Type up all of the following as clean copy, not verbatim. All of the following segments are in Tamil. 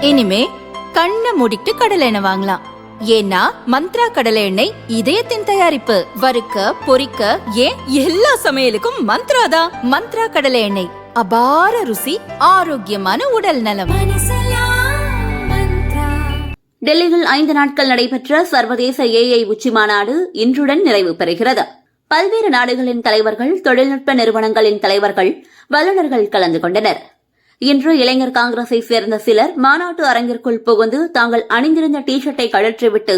இனிமே கண்ணை மூடிட்டு கடலை எண்ணெய் வாங்கலாம். ஏன்னா மந்த்ரா கடலை எண்ணெய் இதயத்தின் தயாரிப்பு. வறுக்க பொரிக்க ஏன் எல்லா சமையலுக்கும் மந்த்ரா தான். மந்த்ரா கடலை எண்ணெய், அபார ருசி, ஆரோக்கியமான உடல் நலம். டெல்லியில் 5 நாட்கள் நடைபெற்ற சர்வதேச AI உச்சி மாநாடு இன்றுடன் நிறைவு பெறுகிறது. பல்வேறு நாடுகளின் தலைவர்கள், தொழில்நுட்ப நிறுவனங்களின் தலைவர்கள், வல்லுநர்கள் கலந்து கொண்டனர். இன்று இளைஞர் காங்கிரஸை சேர்ந்த சிலர் மாநாட்டு அரங்கிற்குள் புகுந்து தாங்கள் அணிந்திருந்த டி ஷர்ட்டை கழற்றிவிட்டு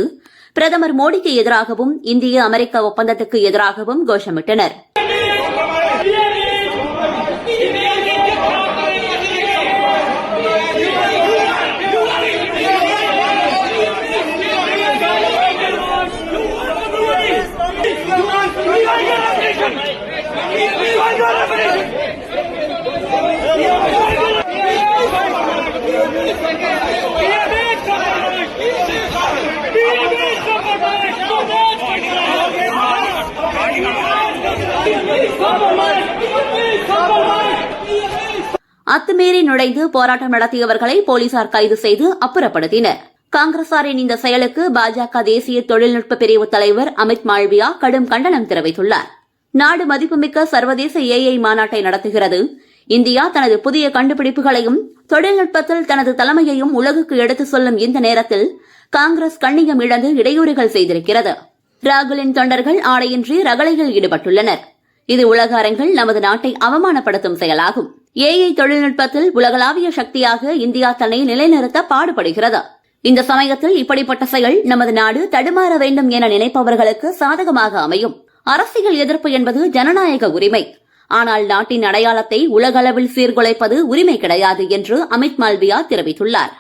பிரதமர் மோடிக்கு எதிராகவும் இந்திய அமெரிக்க ஒப்பந்தத்துக்கு எதிராகவும் கோஷமிட்டனர். அத்துமீறி நுழைந்து போராட்டம் நடத்தியவர்களை போலீசார் கைது செய்து அப்புறப்படுத்தினர். காங்கிரசாரின் இந்த செயலுக்கு பாஜக தேசிய தொழில்நுட்ப பிரிவு தலைவர் அமித் மால்வியா கடும் கண்டனம் தெரிவித்துள்ளார். நாடு மதிப்புமிக்க சர்வதேச AI மாநாட்டை நடத்துகிறது. இந்தியா தனது புதிய கண்டுபிடிப்புகளையும் தொழில்நுட்பத்தில் தனது தலைமையையும் உலகுக்கு எடுத்துச் சொல்லும் இந்த நேரத்தில் காங்கிரஸ் கண்ணியம் இழந்து இடையூறுகள் செய்திருக்கிறது. ராகுலின் தொண்டர்கள் ஆடையின்றி ரகளையில் ஈடுபட்டுள்ளனர். இது உலக அரங்கில் நமது நாட்டை அவமானப்படுத்தும் செயலாகும். AI தொழில்நுட்பத்தில் உலகளாவிய சக்தியாக இந்தியா தன்னை நிலைநிறுத்த பாடுபடுகிறது. இந்த சமயத்தில் இப்படிப்பட்ட செயல் நமது நாடு தடுமாற வேண்டும் என நினைப்பவர்களுக்கு சாதகமாக அமையும். அரசியல் எதிர்ப்பு என்பது ஜனநாயக உரிமை. ஆனால் நாட்டின் அடையாளத்தை உலகளவில் சீர்குலைப்பது உரிமை கிடையாது என்று அமித் மால்வியா தெரிவித்துள்ளார்.